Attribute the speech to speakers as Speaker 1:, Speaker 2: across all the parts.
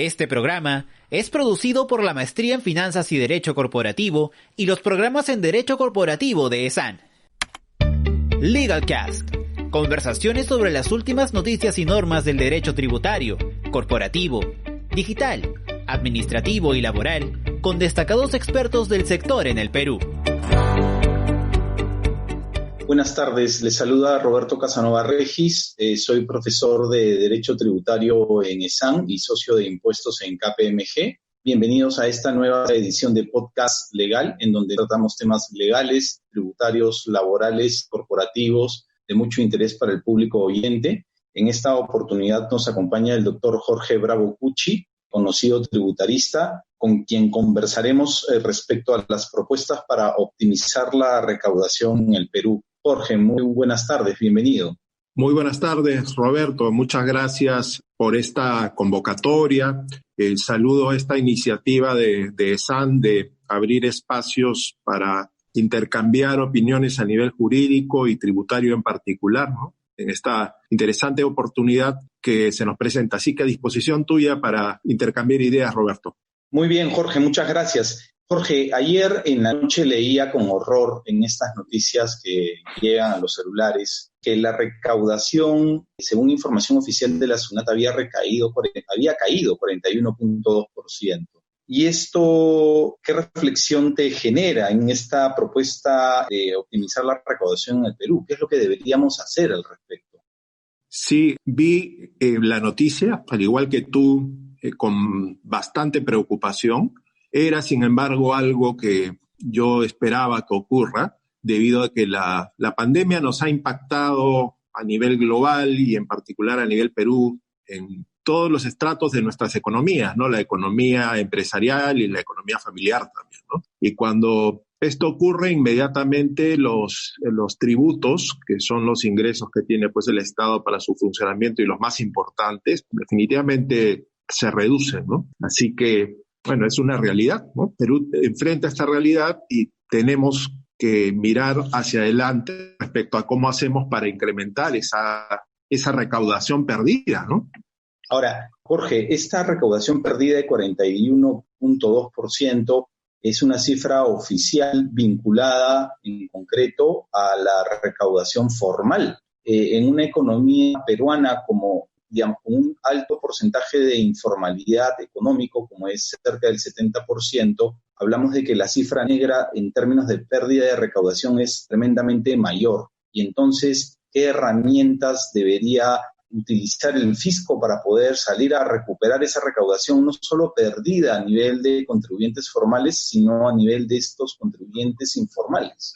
Speaker 1: Este programa es producido por la Maestría en Finanzas y Derecho Corporativo y los programas en Derecho Corporativo de ESAN. LegalCast. Conversaciones sobre las últimas noticias y normas del derecho tributario, corporativo, digital, administrativo y laboral, con destacados expertos del sector en el Perú.
Speaker 2: Buenas tardes, les saluda Roberto Casanova Regis, soy profesor de Derecho Tributario en ESAN y socio de impuestos en KPMG. Bienvenidos a esta nueva edición de Podcast Legal, en donde tratamos temas legales, tributarios, laborales, corporativos, de mucho interés para el público oyente. En esta oportunidad nos acompaña el doctor Jorge Bravo Cucci, conocido tributarista, con quien conversaremos respecto a las propuestas para optimizar la recaudación en el Perú. Jorge, muy buenas tardes, bienvenido.
Speaker 3: Muy buenas tardes, Roberto. Muchas gracias por esta convocatoria. Saludo esta iniciativa de ESAN de abrir espacios para intercambiar opiniones a nivel jurídico y tributario en particular, ¿no? En esta interesante oportunidad que se nos presenta. Así que a disposición tuya para intercambiar ideas, Roberto.
Speaker 2: Muy bien, Jorge, muchas gracias. Jorge, ayer en la noche leía con horror en estas noticias que llegan a los celulares que la recaudación, según información oficial de la SUNAT, había caído 41.2%. ¿Y esto qué reflexión te genera en esta propuesta de optimizar la recaudación en el Perú? ¿Qué es lo que deberíamos hacer al respecto?
Speaker 3: Sí, vi la noticia, al igual que tú, con bastante preocupación. Era, sin embargo, algo que yo esperaba que ocurra, debido a que la pandemia nos ha impactado a nivel global y en particular a nivel Perú en todos los estratos de nuestras economías, ¿no? La economía empresarial y la economía familiar también, ¿no? Y cuando esto ocurre, inmediatamente los tributos, que son los ingresos que tiene pues el Estado para su funcionamiento y los más importantes, definitivamente se reducen, ¿no? Así que bueno, es una realidad, ¿no? Perú enfrenta esta realidad y tenemos que mirar hacia adelante respecto a cómo hacemos para incrementar esa recaudación perdida, ¿no?
Speaker 2: Ahora, Jorge, esta recaudación perdida de 41.2% es una cifra oficial vinculada en concreto a la recaudación formal. En una economía peruana como digamos, un alto porcentaje de informalidad económico, como es cerca del 70%, hablamos de que la cifra negra en términos de pérdida de recaudación es tremendamente mayor. Y entonces, ¿qué herramientas debería utilizar el fisco para poder salir a recuperar esa recaudación, no solo perdida a nivel de contribuyentes formales, sino a nivel de estos contribuyentes informales?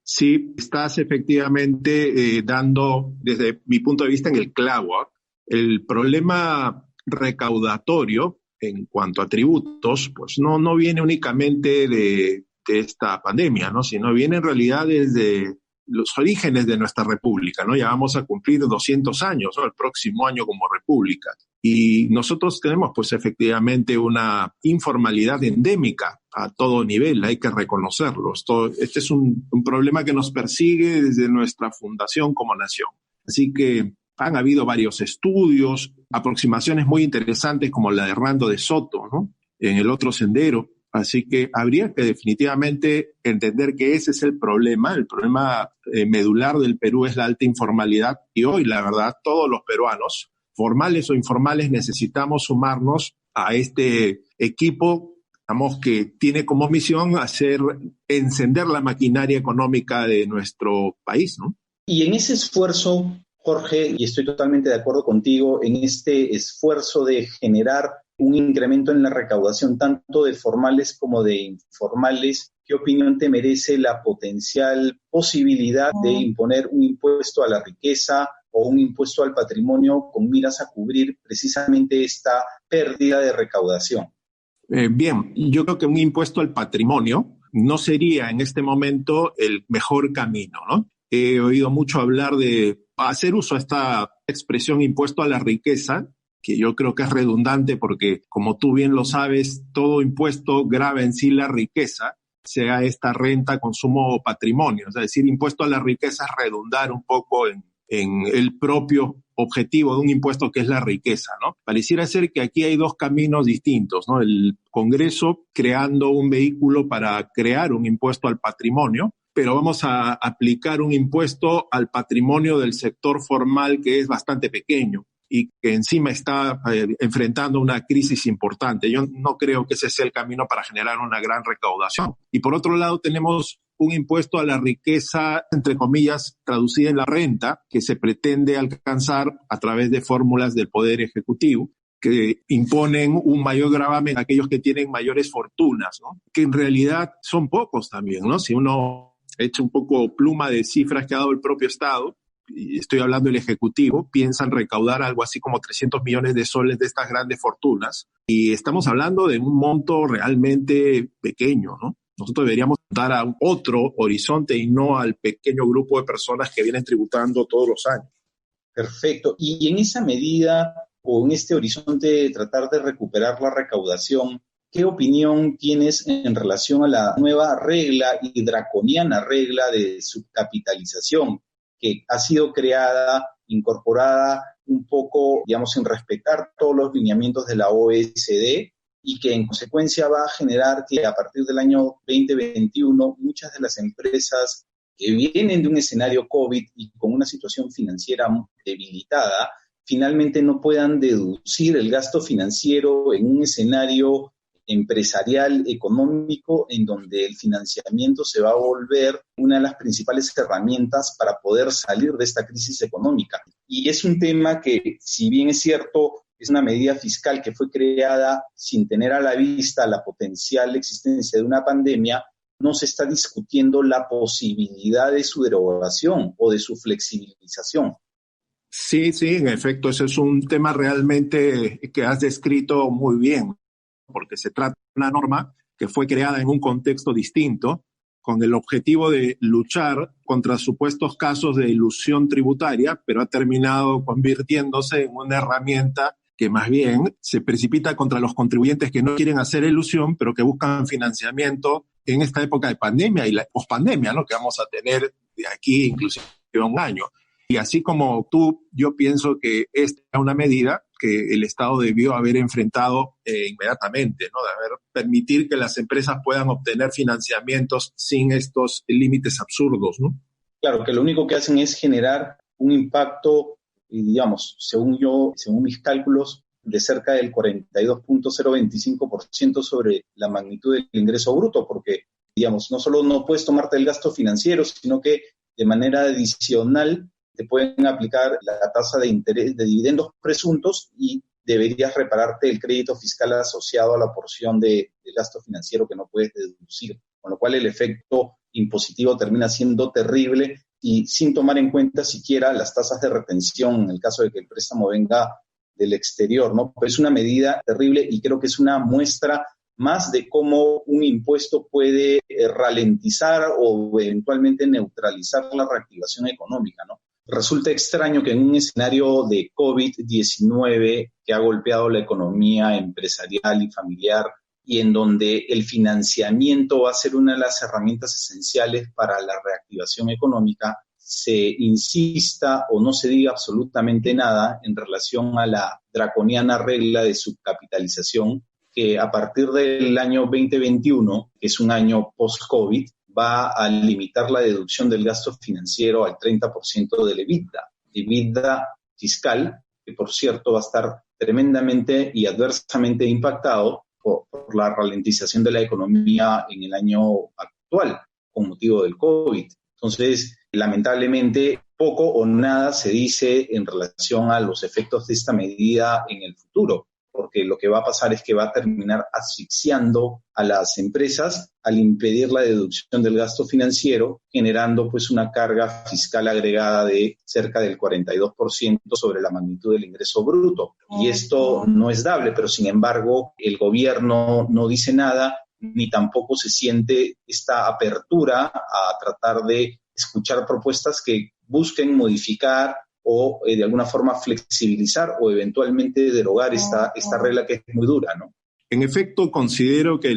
Speaker 3: Sí, estás efectivamente dando, desde mi punto de vista, en el clavo. El problema recaudatorio en cuanto a tributos, pues no viene únicamente de esta pandemia, ¿no? Sino viene en realidad desde los orígenes de nuestra república, ¿no? Ya vamos a cumplir 200 años, ¿no? El próximo año como república. Y nosotros tenemos, pues, efectivamente una informalidad endémica a todo nivel, hay que reconocerlo. Este es un problema que nos persigue desde nuestra fundación como nación. Así que han habido varios estudios, aproximaciones muy interesantes como la de Hernando de Soto, ¿no? En el otro sendero. Así que habría que definitivamente entender que ese es el problema. El problema medular del Perú es la alta informalidad. Y hoy, la verdad, todos los peruanos, formales o informales, necesitamos sumarnos a este equipo, digamos, que tiene como misión encender la maquinaria económica de nuestro país, ¿no?
Speaker 2: Y en ese esfuerzo, Jorge, y estoy totalmente de acuerdo contigo, en este esfuerzo de generar un incremento en la recaudación tanto de formales como de informales, ¿qué opinión te merece la potencial posibilidad de imponer un impuesto a la riqueza o un impuesto al patrimonio con miras a cubrir precisamente esta pérdida de recaudación?
Speaker 3: Bien, yo creo que un impuesto al patrimonio no sería en este momento el mejor camino, ¿no? He oído mucho hablar de hacer uso de esta expresión impuesto a la riqueza, que yo creo que es redundante porque, como tú bien lo sabes, todo impuesto grava en sí la riqueza, sea esta renta, consumo o patrimonio. Es decir, impuesto a la riqueza es redundar un poco en el propio objetivo de un impuesto que es la riqueza, ¿no? Pareciera ser que aquí hay dos caminos distintos, ¿no? El Congreso creando un vehículo para crear un impuesto al patrimonio, pero vamos a aplicar un impuesto al patrimonio del sector formal que es bastante pequeño y que encima está enfrentando una crisis importante. Yo no creo que ese sea el camino para generar una gran recaudación. Y por otro lado tenemos un impuesto a la riqueza, entre comillas, traducida en la renta, que se pretende alcanzar a través de fórmulas del Poder Ejecutivo, que imponen un mayor gravamen a aquellos que tienen mayores fortunas, ¿no? Que en realidad son pocos también, ¿no? Si uno echa un poco pluma de cifras que ha dado el propio Estado, y estoy hablando del Ejecutivo, piensan recaudar algo así como 300 millones de soles de estas grandes fortunas, y estamos hablando de un monto realmente pequeño, ¿no? Nosotros deberíamos dar a otro horizonte y no al pequeño grupo de personas que vienen tributando todos los años.
Speaker 2: Perfecto. Y en esa medida, o en este horizonte de tratar de recuperar la recaudación, ¿qué opinión tienes en relación a la nueva regla y draconiana regla de subcapitalización que ha sido creada, incorporada un poco, digamos, sin respetar todos los lineamientos de la OECD y que en consecuencia va a generar que a partir del año 2021 muchas de las empresas que vienen de un escenario COVID y con una situación financiera debilitada, finalmente no puedan deducir el gasto financiero en un escenario empresarial, económico, en donde el financiamiento se va a volver una de las principales herramientas para poder salir de esta crisis económica. Y es un tema que, si bien es cierto, es una medida fiscal que fue creada sin tener a la vista la potencial existencia de una pandemia, no se está discutiendo la posibilidad de su derogación o de su flexibilización.
Speaker 3: Sí, en efecto, ese es un tema realmente que has descrito muy bien, porque se trata de una norma que fue creada en un contexto distinto, con el objetivo de luchar contra supuestos casos de elusión tributaria, pero ha terminado convirtiéndose en una herramienta que más bien se precipita contra los contribuyentes que no quieren hacer elusión, pero que buscan financiamiento en esta época de pandemia y la pospandemia, ¿no? Que vamos a tener de aquí inclusive a un año. Y así como tú, yo pienso que esta es una medida que el Estado debió haber enfrentado inmediatamente, ¿no? De haber permitir que las empresas puedan obtener financiamientos sin estos límites absurdos, ¿no?
Speaker 2: Claro, que lo único que hacen es generar un impacto, digamos, según mis cálculos, de cerca del 42.025% sobre la magnitud del ingreso bruto, porque, digamos, no solo no puedes tomarte el gasto financiero, sino que de manera adicional te pueden aplicar la tasa de interés de dividendos presuntos y deberías repararte el crédito fiscal asociado a la porción de gasto financiero que no puedes deducir, con lo cual el efecto impositivo termina siendo terrible y sin tomar en cuenta siquiera las tasas de retención en el caso de que el préstamo venga del exterior, ¿no? Pero es una medida terrible y creo que es una muestra más de cómo un impuesto puede ralentizar o eventualmente neutralizar la reactivación económica, ¿no? Resulta extraño que en un escenario de COVID-19 que ha golpeado la economía empresarial y familiar y en donde el financiamiento va a ser una de las herramientas esenciales para la reactivación económica, se insista o no se diga absolutamente nada en relación a la draconiana regla de subcapitalización que a partir del año 2021, que es un año post-COVID, va a limitar la deducción del gasto financiero al 30% del EBITDA fiscal, que por cierto va a estar tremendamente y adversamente impactado por la ralentización de la economía en el año actual con motivo del COVID. Entonces, lamentablemente, poco o nada se dice en relación a los efectos de esta medida en el futuro, porque lo que va a pasar es que va a terminar asfixiando a las empresas al impedir la deducción del gasto financiero, generando pues una carga fiscal agregada de cerca del 42% sobre la magnitud del ingreso bruto. Y esto no es dable, pero sin embargo el gobierno no dice nada, ni tampoco se siente esta apertura a tratar de escuchar propuestas que busquen modificar o de alguna forma flexibilizar o eventualmente derogar esta regla que es muy dura, ¿no?
Speaker 3: En efecto, considero que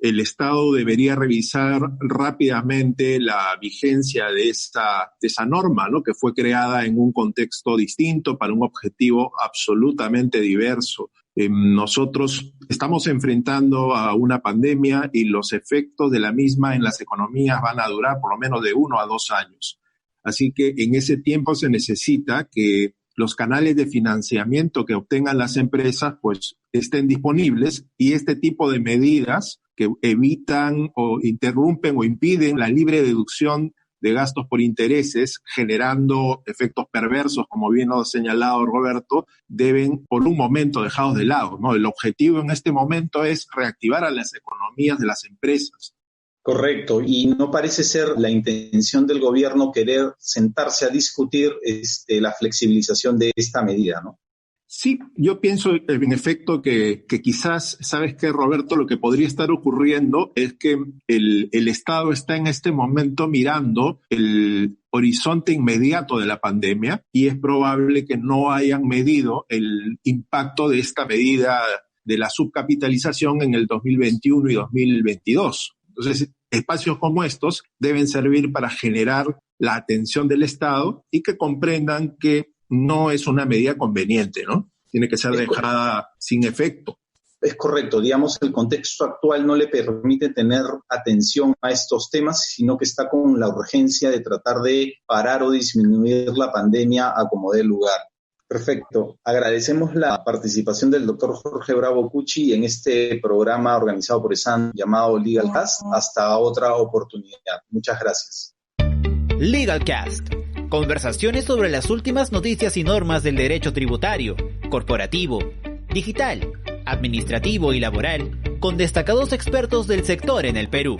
Speaker 3: el Estado debería revisar rápidamente la vigencia de esa norma, ¿no? Que fue creada en un contexto distinto para un objetivo absolutamente diverso. Nosotros estamos enfrentando a una pandemia y los efectos de la misma en las economías van a durar por lo menos de 1 a 2 años. Así que en ese tiempo se necesita que los canales de financiamiento que obtengan las empresas pues estén disponibles, y este tipo de medidas que evitan o interrumpen o impiden la libre deducción de gastos por intereses, generando efectos perversos, como bien lo ha señalado Roberto, deben por un momento dejados de lado, ¿no? El objetivo en este momento es reactivar a las economías de las empresas.
Speaker 2: Correcto, y no parece ser la intención del gobierno querer sentarse a discutir la flexibilización de esta medida, ¿no?
Speaker 3: Sí, yo pienso en efecto que quizás, ¿sabes qué, Roberto? Lo que podría estar ocurriendo es que el Estado está en este momento mirando el horizonte inmediato de la pandemia y es probable que no hayan medido el impacto de esta medida de la subcapitalización en el 2021 y 2022. Entonces, espacios como estos deben servir para generar la atención del Estado y que comprendan que no es una medida conveniente, ¿no? Tiene que ser dejada sin efecto.
Speaker 2: Es correcto, digamos, el contexto actual no le permite tener atención a estos temas, sino que está con la urgencia de tratar de parar o disminuir la pandemia a como dé lugar. Perfecto. Agradecemos la participación del doctor Jorge Bravo Cuchi en este programa organizado por ESAN llamado LegalCast. Hasta otra oportunidad. Muchas gracias.
Speaker 1: LegalCast. Conversaciones sobre las últimas noticias y normas del derecho tributario, corporativo, digital, administrativo y laboral, con destacados expertos del sector en el Perú.